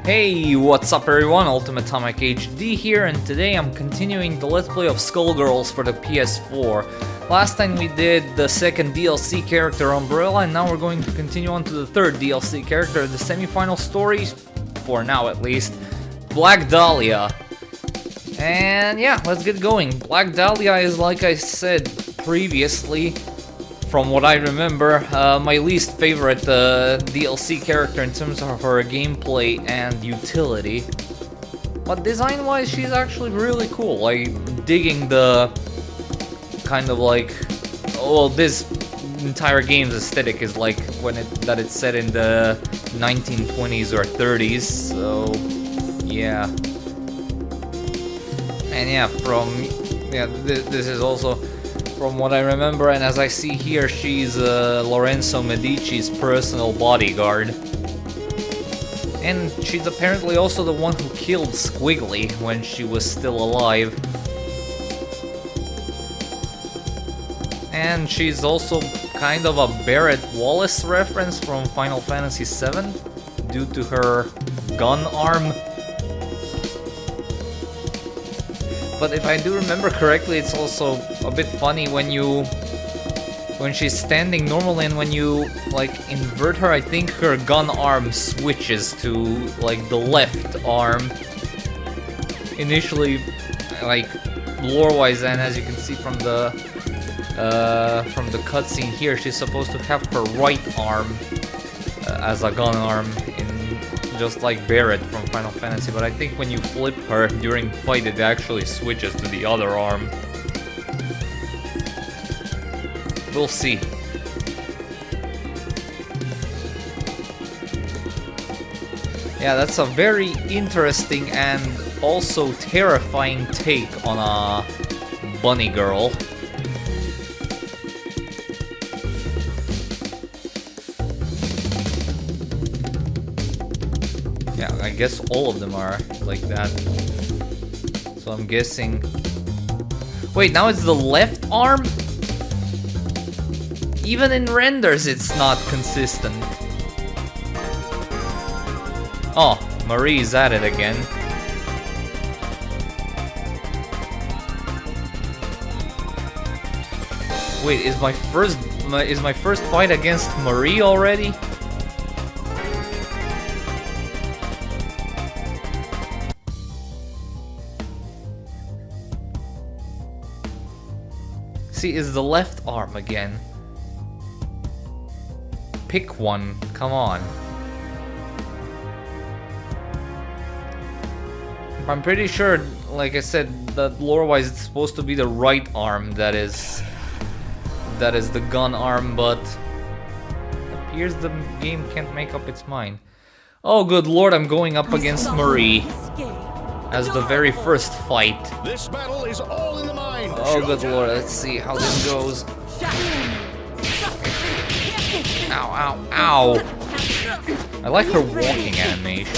Hey, what's up everyone, Ultimate Atomic HD here, and today I'm continuing the Let's Play of Skullgirls for the PS4. Last time we did the second DLC character, Umbrella, and now we're going to continue on to the third DLC character, the semi-final story, for now at least, Black Dahlia. And yeah, let's get going. Black Dahlia is, like I said previously, from what I remember, my least favorite DLC character in terms of her gameplay and utility. But design-wise, she's actually really cool. Like, digging the kind of like, well, this entire game's aesthetic is like that it's set in the 1920s or 30s. So yeah, and yeah, this is also, from what I remember, and as I see here, she's Lorenzo Medici's personal bodyguard. And she's apparently also the one who killed Squiggly when she was still alive. And she's also kind of a Barret Wallace reference from Final Fantasy VII, due to her gun arm. But if I do remember correctly, it's also a bit funny when she's standing normally, and when you like invert her, I think her gun arm switches to like the left arm. Initially, like lore-wise, and as you can see from the cutscene here, she's supposed to have her right arm as a gun arm, just like Barret from Final Fantasy, but I think when you flip her during fight, it actually switches to the other arm. We'll see. Yeah, that's a very interesting and also terrifying take on a bunny girl. Yeah, I guess all of them are like that. So I'm guessing... Wait, now it's the left arm? Even in renders it's not consistent. Oh, Marie's at it again. Wait, is my first fight against Marie already? See, it's the left arm again. Pick one, come on. I'm pretty sure, like I said, that lore-wise it's supposed to be the right arm that is the gun arm, but it appears the game can't make up its mind. Oh good lord, I'm going up against Marie as the very first fight. This battle is all in the mind. Oh good lord, let's see how this goes. Ow, ow, ow. I like her walking animation.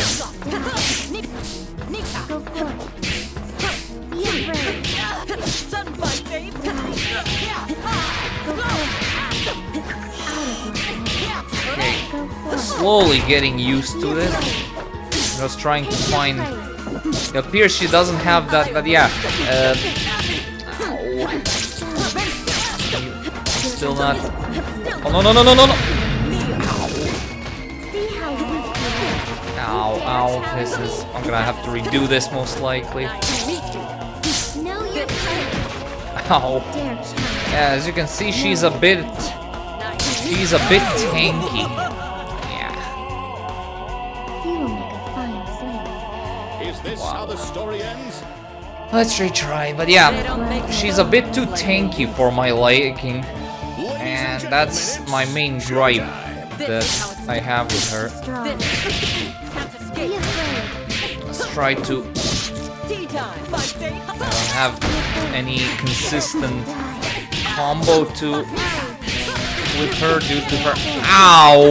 Okay, slowly getting used to this. Just trying to find... It appears she doesn't have that, but yeah. Ow. Still not... Oh no no no no no no! Ow, ow, this is... I'm gonna have to redo this most likely. Ow. Yeah, as you can see, she's a bit tanky. Yeah. Is this how the story ends? Let's retry, but yeah, she's a bit too tanky for my liking. And that's my main gripe that I have with her. Let's try to have any consistent combo with her due to her... Ow!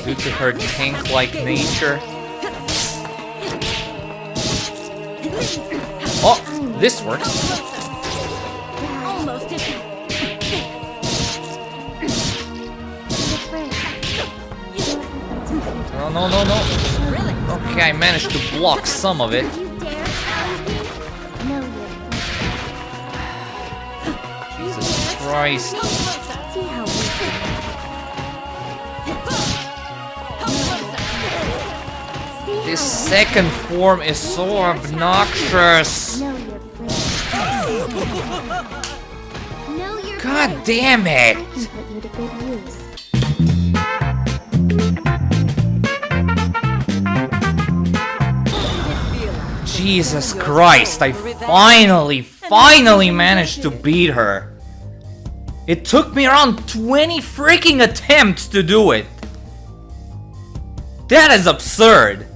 Due to her tank-like nature. Oh, this works. No, no, no, no. Okay, I managed to block some of it. You dare challenge me? No, you're Jesus Christ. See how we This second form is so obnoxious. know your place. Know your God place. damn it. I can put you to good use. Jesus Christ, I finally managed to beat her. It took me around 20 freaking attempts to do it. That is absurd.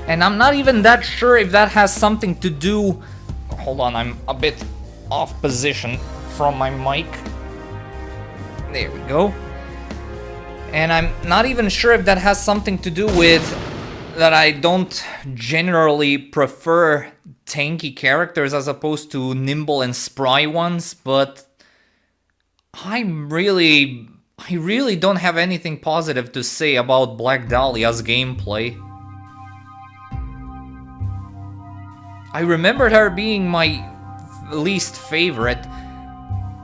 And I'm not even that sure if that has something to do... Hold on, I'm a bit off position from my mic. There we go. And I'm not even sure if that has something to do with that I don't generally prefer tanky characters as opposed to nimble and spry ones, but I really don't have anything positive to say about Black Dahlia's gameplay. I remembered her being my least favorite,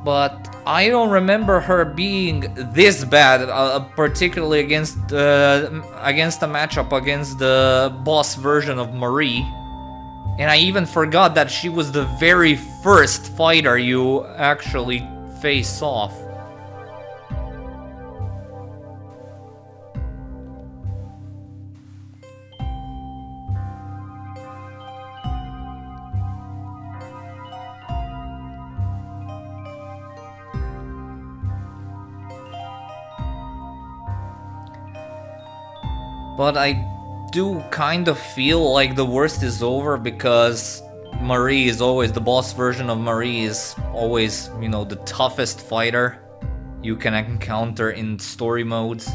but I don't remember her being this bad, particularly against a matchup against the boss version of Marie. And I even forgot that she was the very first fighter you actually face off. But I do kind of feel like the worst is over because Marie is always, the boss version of Marie is always, you know, the toughest fighter you can encounter in story modes.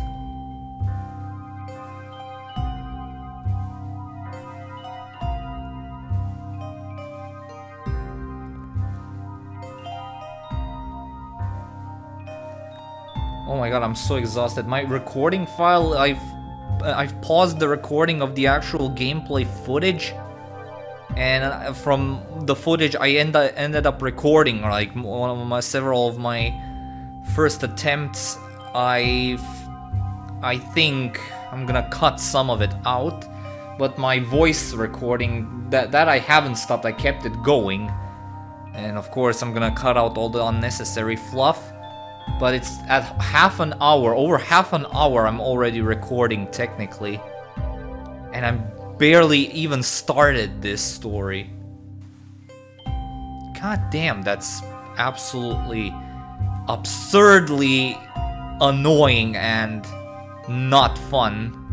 Oh my god, I'm so exhausted. My recording file, I've paused the recording of the actual gameplay footage, and from the footage I ended up recording like several of my first attempts. I think I'm gonna cut some of it out, but my voice recording that I haven't stopped. I kept it going, and of course I'm gonna cut out all the unnecessary fluff. But it's at half an hour, over half an hour I'm already recording technically. And I'm barely even started this story. God damn, that's absolutely absurdly annoying and not fun.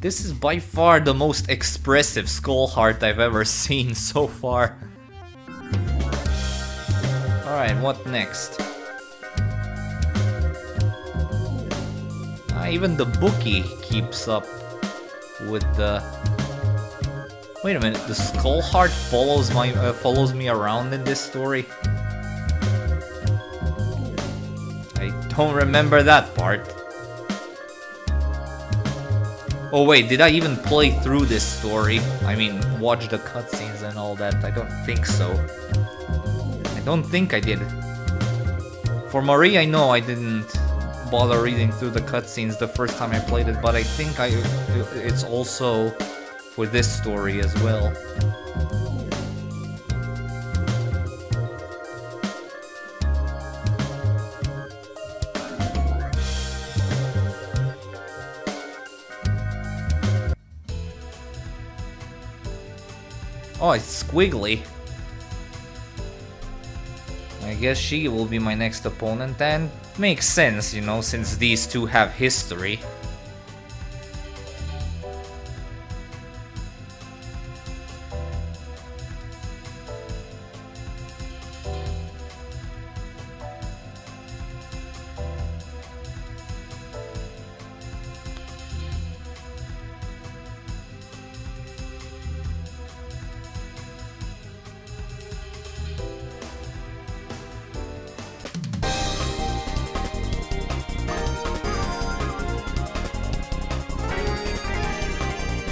This is by far the most expressive Skull Heart I've ever seen so far. Alright, what next? Even the bookie keeps up with the... Wait a minute, the Skull Heart follows me around in this story? I don't remember that part. Oh wait, did I even play through this story? I mean, watch the cutscenes and all that? I don't think so. I don't think I did. For Marie, I know I didn't bother reading through the cutscenes the first time I played it, but I think it's also for this story as well. Oh, it's squiggly. I guess she will be my next opponent, and makes sense, you know, since these two have history.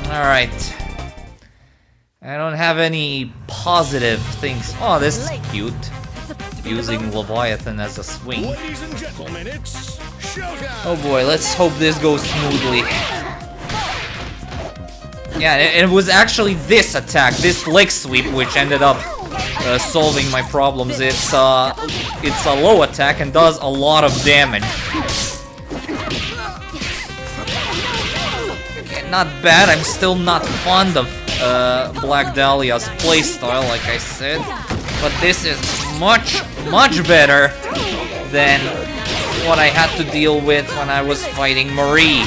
Alright. I don't have any positive things. Oh, this is cute. Using Leviathan as a swing. Ladies and gentlemen, it's showtime. Oh boy, let's hope this goes smoothly. Yeah, it was actually this attack, this leg sweep, which ended up solving my problems. It's a low attack and does a lot of damage. Not bad. I'm still not fond of Black Dahlia's playstyle, like I said, but this is much better than what I had to deal with when I was fighting Marie.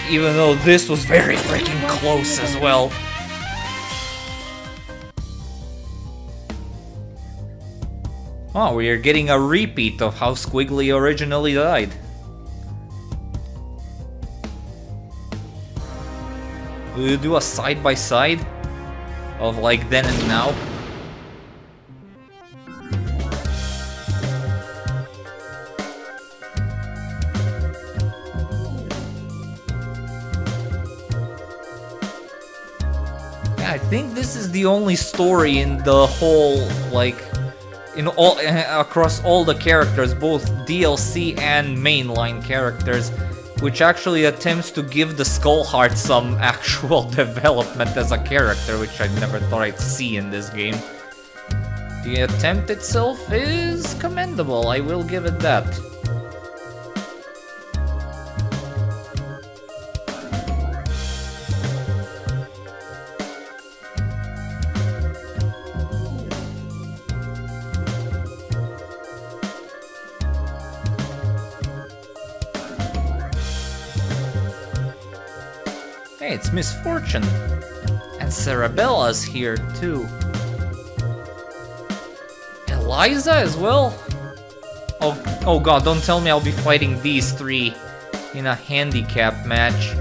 Even though this was very freaking close as well. Oh, we are getting a repeat of how Squiggly originally died. Will you do a side-by-side of like then and now? Yeah, I think this is the only story in the whole, like, across all the characters, both DLC and mainline characters, which actually attempts to give the Skullheart some actual development as a character, which I never thought I'd see in this game. The attempt itself is commendable, I will give it that. Hey, it's Miss Fortune. And Cerebella's here too. Eliza as well? Oh god, don't tell me I'll be fighting these three in a handicap match.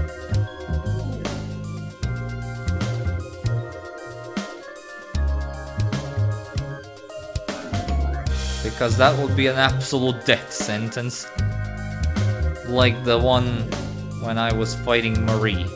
Because that would be an absolute death sentence. Like the one when I was fighting Marie.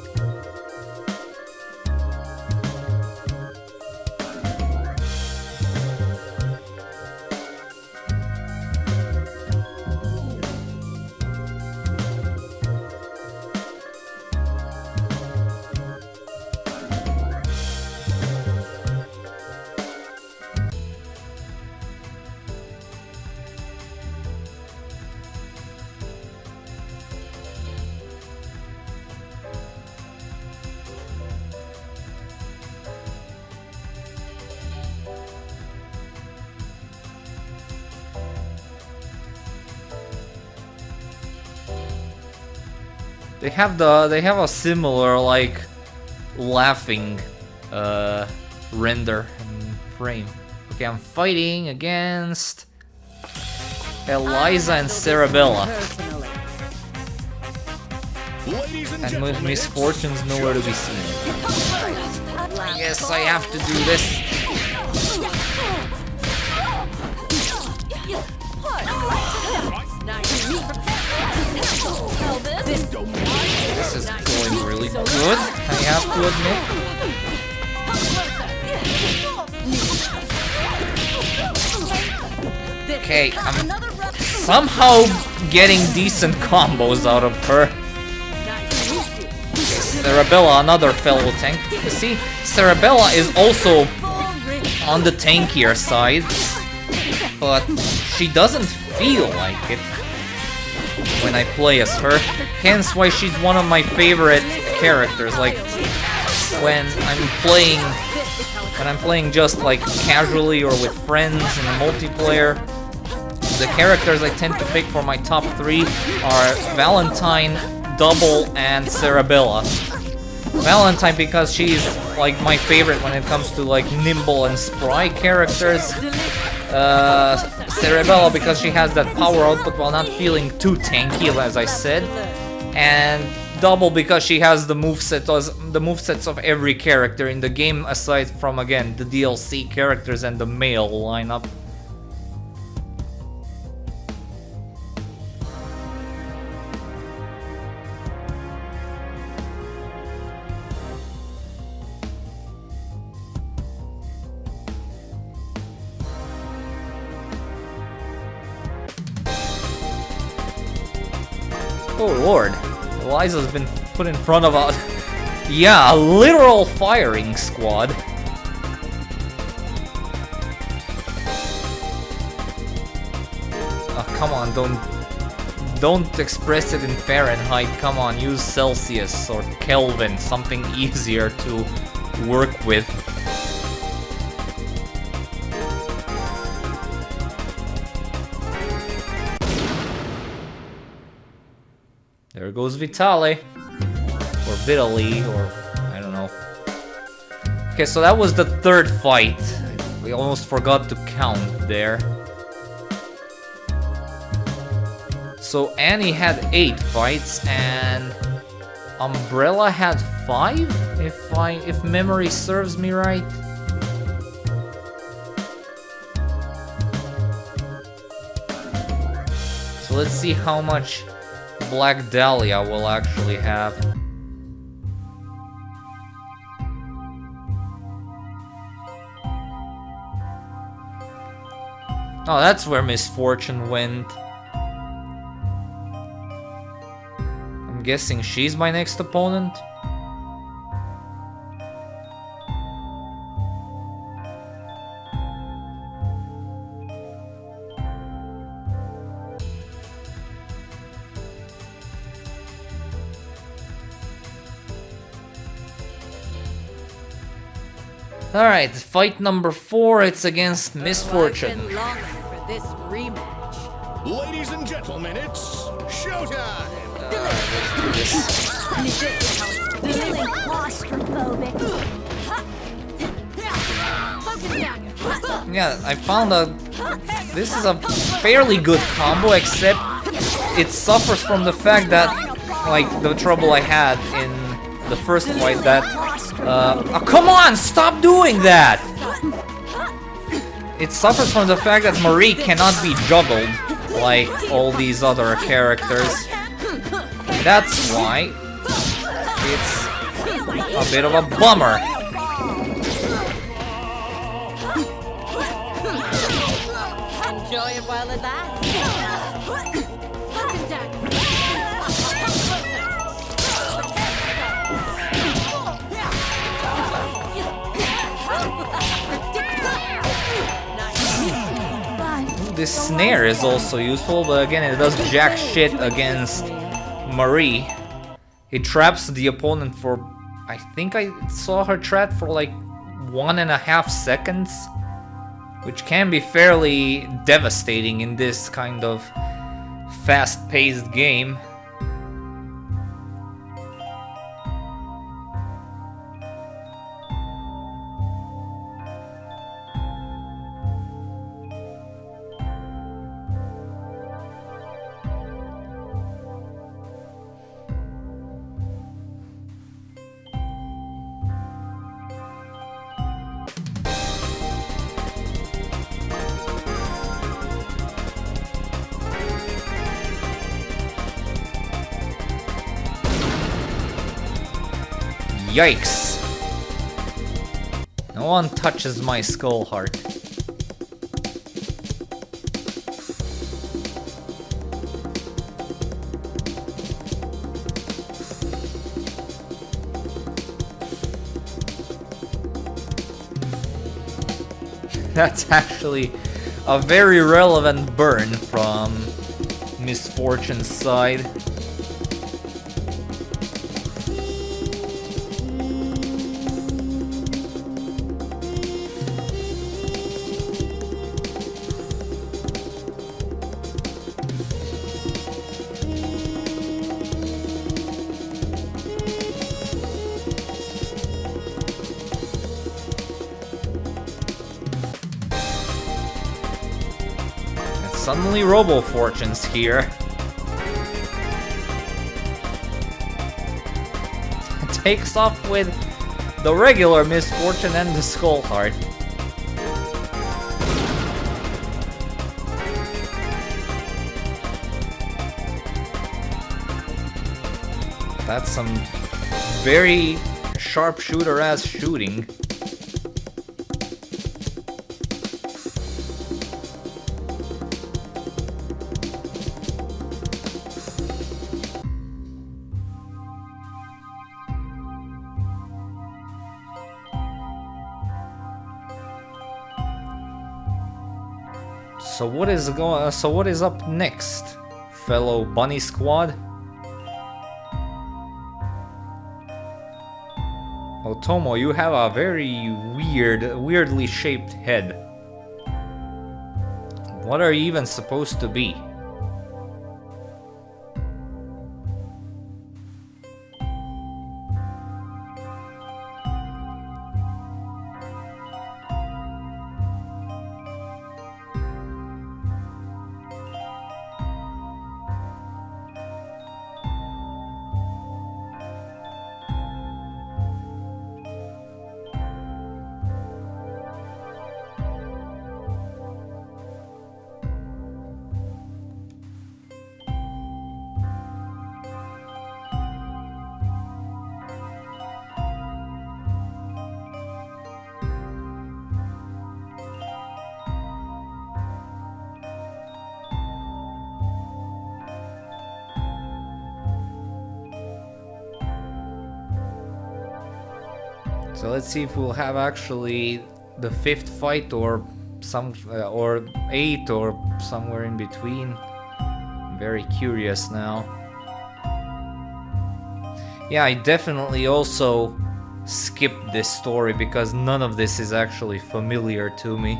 They have a similar, like, laughing render and frame. Okay, I'm fighting against Eliza and Cerebella. And with Miss Fortune's nowhere to be seen. I guess I have to do this. This is going really good, I have to admit. Okay, I'm somehow getting decent combos out of her. Cerebella, another fellow tank. You see, Cerebella is also on the tankier side, but she doesn't feel like it. when I play as her. Hence why she's one of my favorite characters. Like when I'm playing just like casually or with friends in a multiplayer, the characters I tend to pick for my top 3 are Valentine, Double, and Cerebella. Valentine because she's like my favorite when it comes to like nimble and spry characters. Cerebella because she has that power output while not feeling too tanky, as I said. And Double because she has the movesets of every character in the game, aside from, again, the DLC characters and the male lineup. Oh lord, Eliza's been put in front of a... yeah, a literal firing squad. Oh, come on, don't express it in Fahrenheit, come on, use Celsius or Kelvin, something easier to work with. There goes Vitale. Or Vitali, or I don't know. Okay, so that was the 3rd fight. We almost forgot to count there. So Annie had 8 fights and Umbrella had 5, if memory serves me right. So let's see how much Black Dahlia will actually have. Oh, that's where Misfortune went. I'm guessing she's my next opponent. Alright, fight number 4, it's against Misfortune. I've been longing for this rematch. Ladies and gentlemen, it's showtime! Feeling claustrophobic. Yeah, I found this is a fairly good combo, except it suffers from the fact that, like, the trouble I had in the first fight that... oh, come on! Stop doing that! It suffers from the fact that Marie cannot be juggled like all these other characters. That's why it's a bit of a bummer. Enjoy it while it lasts. This snare is also useful, but again, it does jack shit against Marie. It traps the opponent for... I think I saw her trap for like 1.5 seconds, which can be fairly devastating in this kind of fast-paced game. Yikes! No one touches my skull heart. That's actually a very relevant burn from misfortune side. Suddenly Robo Fortune's here. Takes off with the regular Misfortune and the Skull Heart. That's some very sharpshooter-ass shooting. So what is up next, fellow bunny squad? Otomo, you have a very weirdly shaped head. What are you even supposed to be? So let's see if we'll have actually the 5th fight or or 8 or somewhere in between. I'm very curious now. Yeah, I definitely also skipped this story because none of this is actually familiar to me.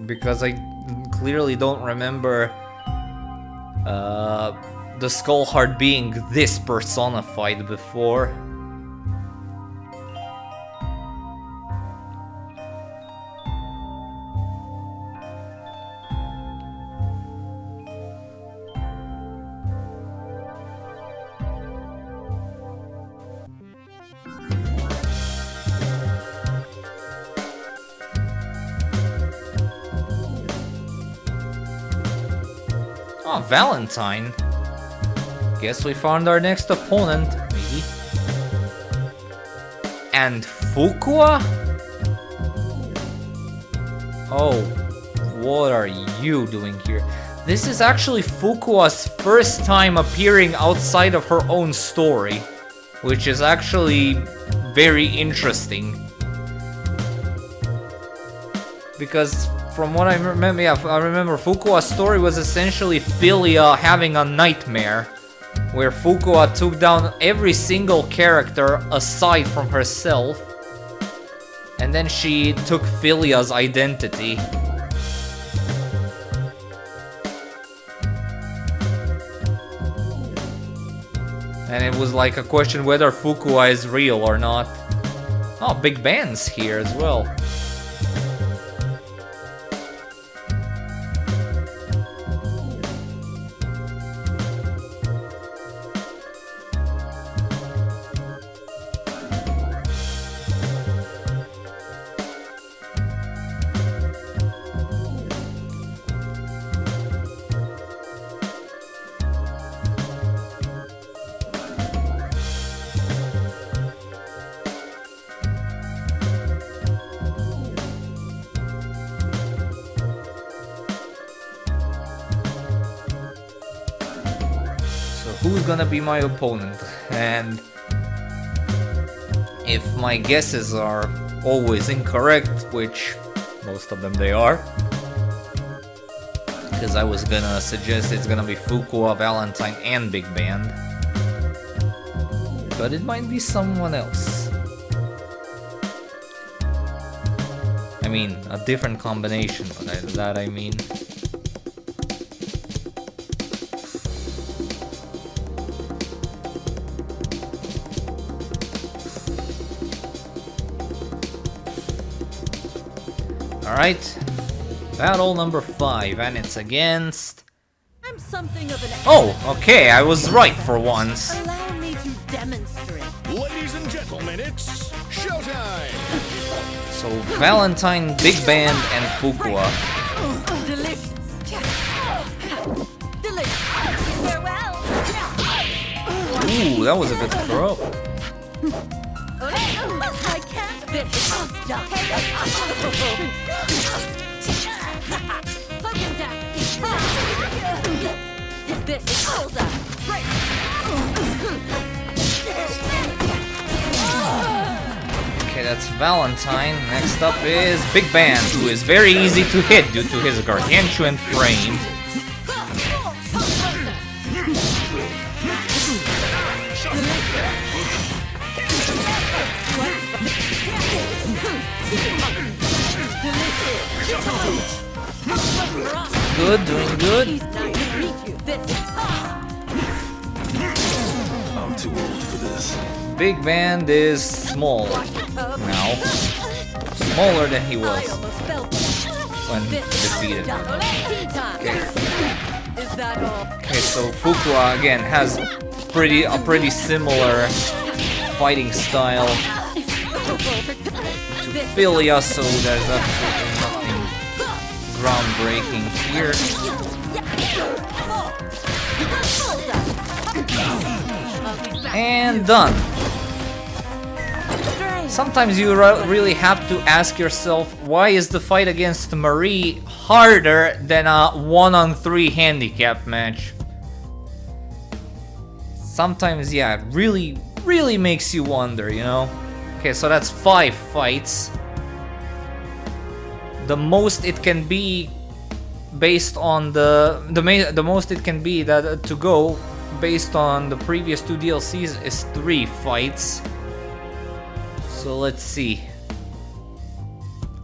Because I clearly don't remember the Skull Heart being this personified before. Oh, Valentine. Guess we found our next opponent, maybe. And Fukua? Oh, what are you doing here? This is actually Fukua's first time appearing outside of her own story, which is actually very interesting. Because from what I remember, yeah, I remember Fukua's story was essentially Philia having a nightmare, where Fukua took down every single character aside from herself, and then she took Philia's identity. And it was like a question whether Fukua is real or not. Oh, Big Ben's here as well. Who's gonna be my opponent? and if my guesses are always incorrect, which most of them they are, because I was gonna suggest it's gonna be Fuqua, Valentine, and Big Band, but it might be someone else. I mean, a different combination, that I mean. Alright, battle number 5, and it's against... I'm something of an... Oh, okay, I was right for once. Allow me to demonstrate. Ladies and gentlemen, it's showtime! So, Valentine, Big Band, and Fuqua. Delicious. Delicious. Farewell. Ooh, that was a good throw. I can't. This is done. Cloak and dagger. This is bullseye. Okay, that's Valentine. Next up is Big Band, who is very easy to hit due to his gargantuan frame. Good, doing good. I'm too old for this. Big Band is small now. Smaller than he was when defeated. Okay, so Fuqua again has a pretty similar fighting style to Philia, so there's absolutely nothing groundbreaking here. And done. Sometimes you really have to ask yourself, why is the fight against Marie harder than a 1-on-3 handicap match? Sometimes, yeah, it really makes you wonder, you know? Okay, so that's 5 fights. The most it can be based on the most it can be that to go based on the previous 2 DLCs is 3 fights. So let's see.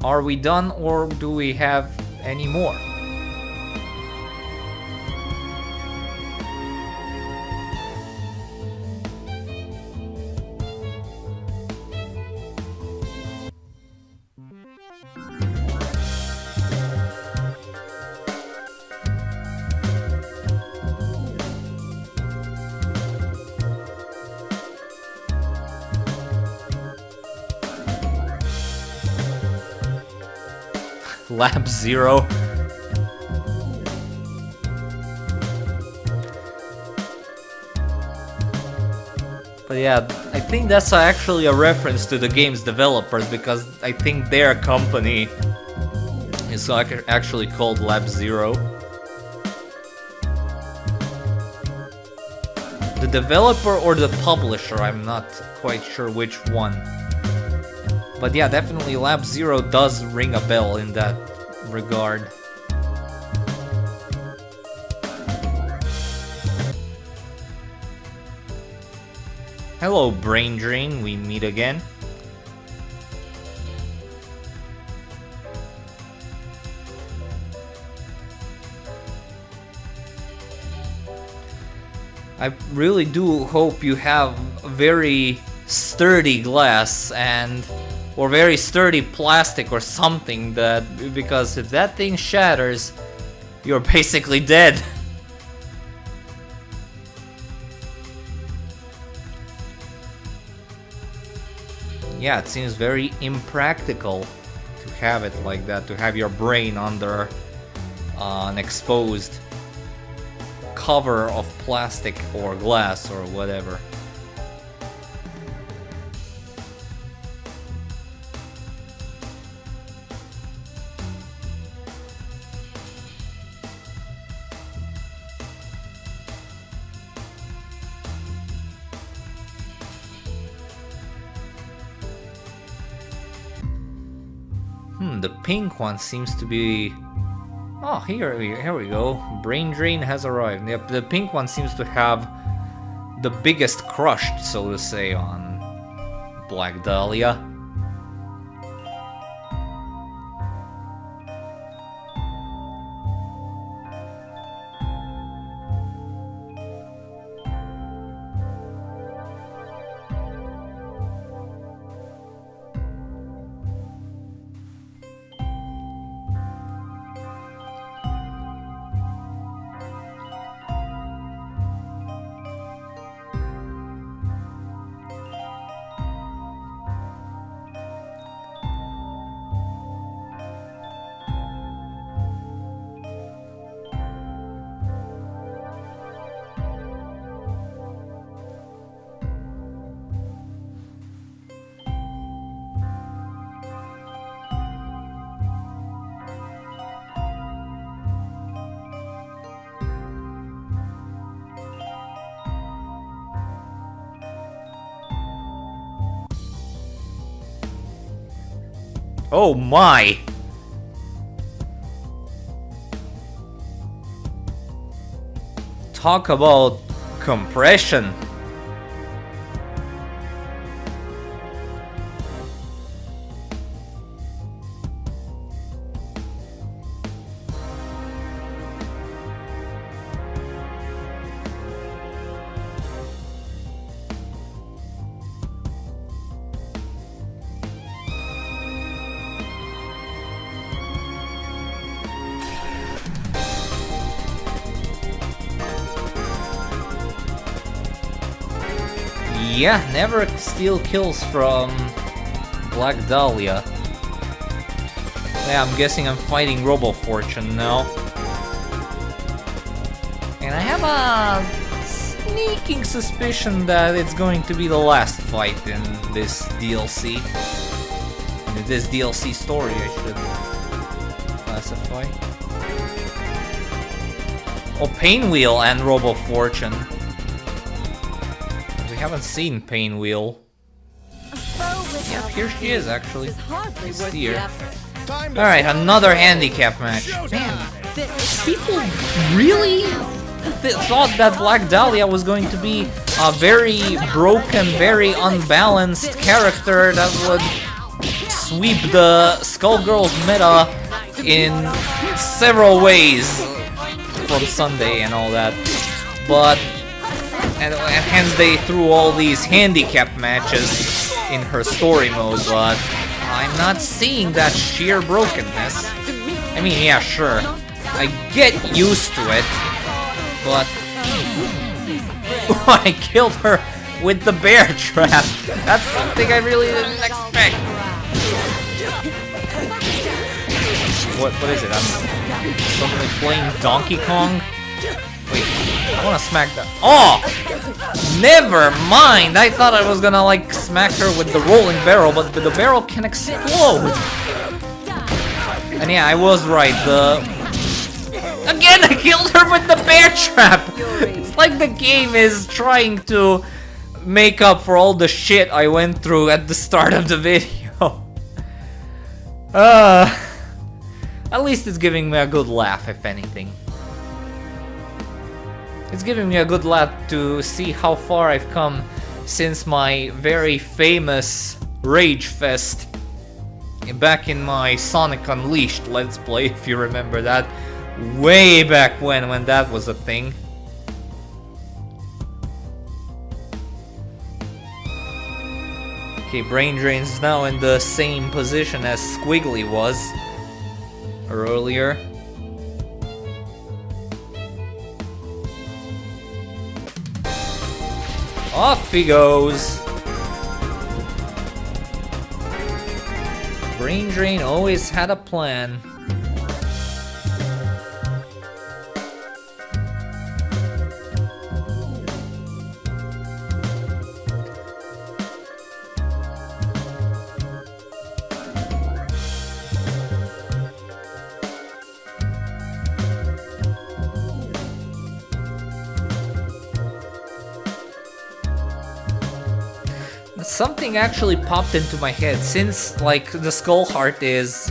Are we done or do we have any more? Lab 0. But yeah, I think that's actually a reference to the game's developers, because I think their company is actually called Lab 0. The developer or the publisher, I'm not quite sure which one. But yeah, definitely Lab 0 does ring a bell in that regard. Hello, Brain Drain, we meet again. I really do hope you have very sturdy glass or very sturdy plastic or something, because if that thing shatters, you're basically dead. Yeah, it seems very impractical to have it like that, to have your brain under an exposed cover of plastic or glass or whatever. The pink one seems to be... Oh, here we go. Brain drain has arrived. Yep, the pink one seems to have the biggest crush, so to say, on Black Dahlia. Oh my! Talk about compression. Yeah, never steal kills from Black Dahlia. Yeah, I'm guessing I'm fighting Robo Fortune now. And I have a sneaking suspicion that it's going to be the last fight in this DLC. In this DLC story, I should classify. Oh, Painwheel and Robo Fortune. We haven't seen Painwheel. Yep, here she is actually. I see her. Alright, another handicap match. Man, people really thought that Black Dahlia was going to be a very broken, very unbalanced character that would sweep the Skullgirls meta in several ways from Sunday and all that. But and hence they threw all these handicap matches in her story mode, but I'm not seeing that sheer brokenness. I mean, yeah, sure, I get used to it, but I killed her with the bear trap. That's something I really didn't expect. What is it? I'm suddenly playing Donkey Kong? Wait, I wanna smack that. Oh! Never mind! I thought I was gonna, like, smack her with the rolling barrel, but the barrel can explode! And yeah, I was right, Again, I killed her with the bear trap! It's like the game is trying to make up for all the shit I went through at the start of the video. At least it's giving me a good laugh, if anything. It's giving me a good laugh to see how far I've come since my very famous Rage Fest back in my Sonic Unleashed Let's Play, if you remember that. Way back when that was a thing. Okay, Brain Drain's now in the same position as Squiggly was earlier. Off he goes! Brain Drain always had a plan. Something actually popped into my head, since like the Skull Heart is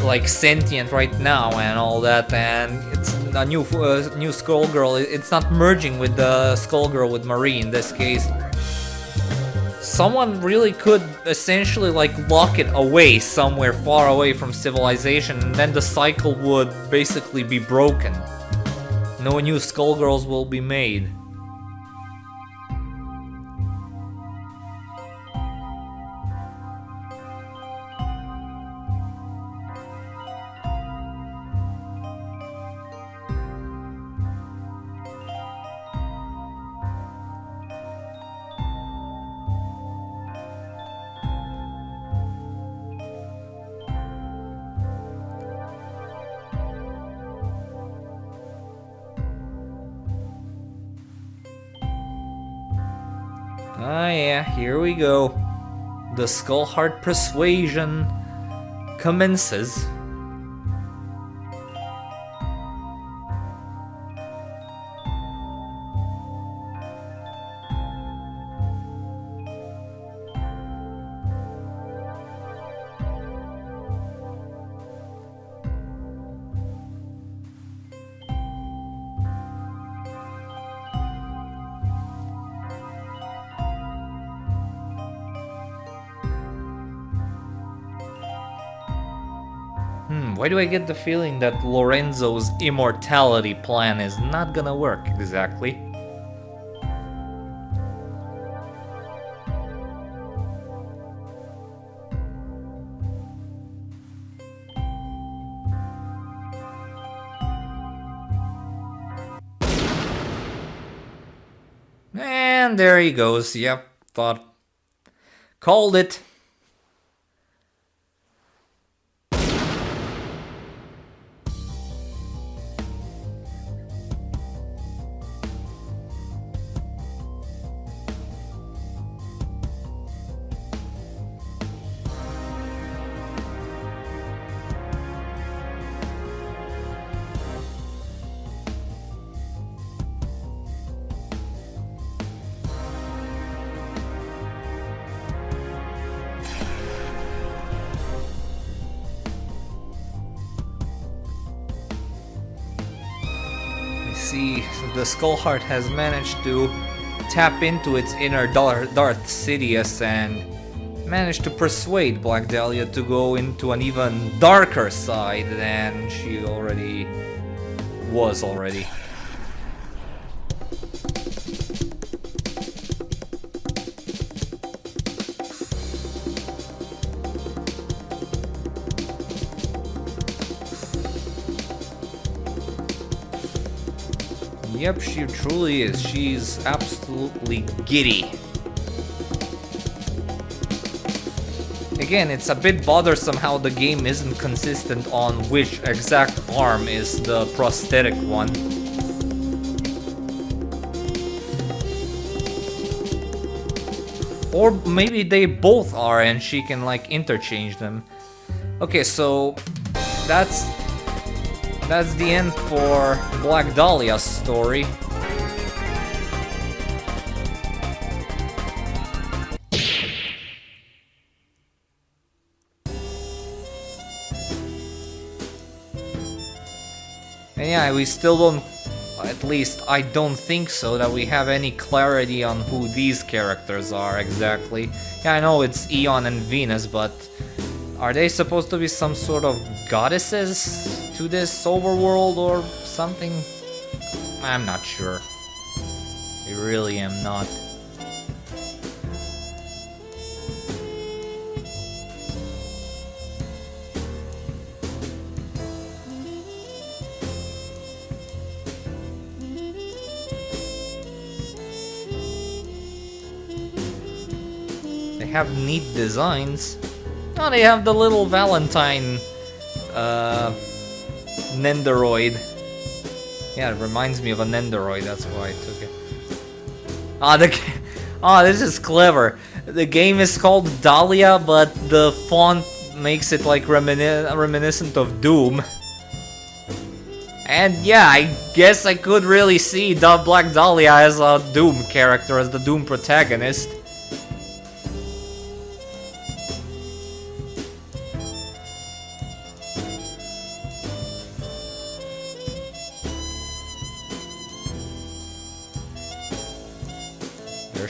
like sentient right now and all that, and it's a new Skullgirl. It's not merging with the Skullgirl with Marie in this case. Someone really could essentially like lock it away somewhere far away from civilization, and then the cycle would basically be broken. No new Skullgirls will be made. Ah yeah, here we go. The Skullheart persuasion commences. Why do I get the feeling that Lorenzo's immortality plan is not gonna work exactly? And there he goes. Yep, thought. Called it. See, the Skullheart has managed to tap into its inner Darth Sidious and managed to persuade Black Dahlia to go into an even darker side than she already was already. Yep, she truly is. She's absolutely giddy. Again, it's a bit bothersome how the game isn't consistent on which exact arm is the prosthetic one. Or maybe they both are and she can like interchange them. Okay, so that's the end for Black Dahlia's story. And yeah, we still don't, at least I don't think so, that we have any clarity on who these characters are exactly. Yeah, I know it's Eon and Venus, but are they supposed to be some sort of goddesses to this overworld or something? I'm not sure. I really am not. They have neat designs. Oh, they have the little Valentine Nendoroid. Yeah, it reminds me of a Nendoroid, that's why I took it. This is clever. The game is called Dahlia, but the font makes it like reminiscent of Doom. And yeah, I guess I could really see Black Dahlia as a Doom character, as the Doom protagonist.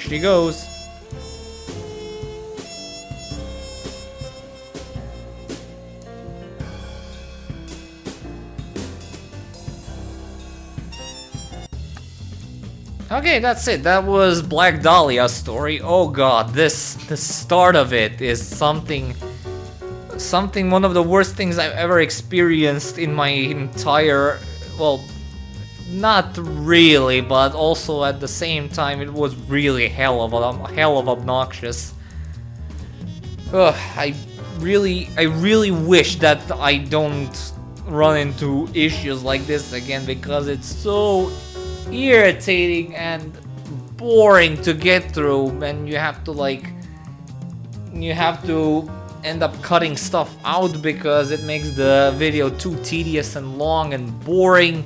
she goes. Okay, that's it. That was Black Dahlia's story. Oh god, the start of it is something one of the worst things I've ever experienced in my entire, well, not really, but also at the same time it was really hell of obnoxious. Ugh, I really wish that I don't run into issues like this again, because it's so irritating and boring to get through, and you have to end up cutting stuff out because it makes the video too tedious and long and boring.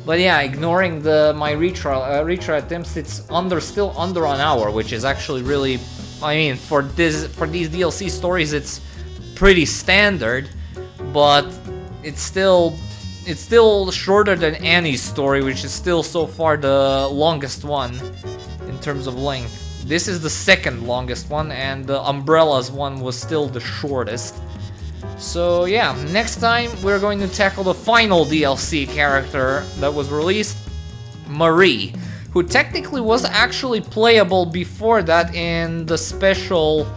But yeah, ignoring my retry attempts, it's still under an hour, which is actually really, I mean, for these DLC stories it's pretty standard, but it's still shorter than Annie's story, which is still so far the longest one in terms of length. This is the second longest one, and the Umbrella's one was still the shortest. So yeah, next time we're going to tackle the final DLC character that was released, Marie, who technically was actually playable before that in the special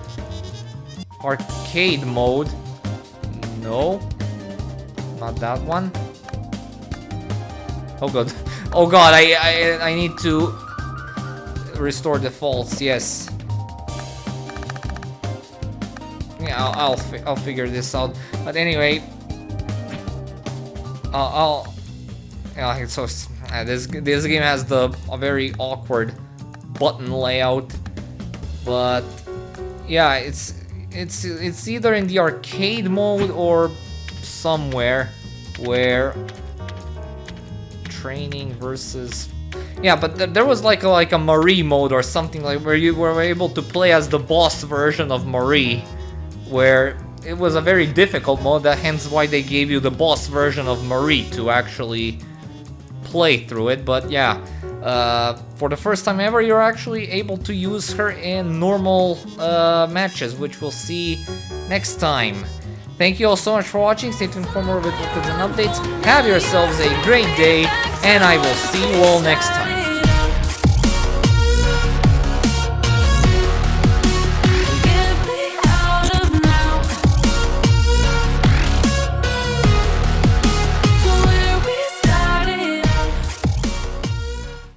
arcade mode. No, not that one. Oh god, oh god, I need to restore defaults. Yes. Yeah, I'll figure this out. But anyway, yeah. So this game has a very awkward button layout, but yeah, it's either in the arcade mode or somewhere where training versus. Yeah, but there was like a Marie mode or something, like where you were able to play as the boss version of Marie, where it was a very difficult mode, hence why they gave you the boss version of Marie to actually play through it. But yeah, for the first time ever, you're actually able to use her in normal matches, which we'll see next time. Thank you all so much for watching. Stay tuned for more videos and updates. Have yourselves a great day, and I will see you all next time.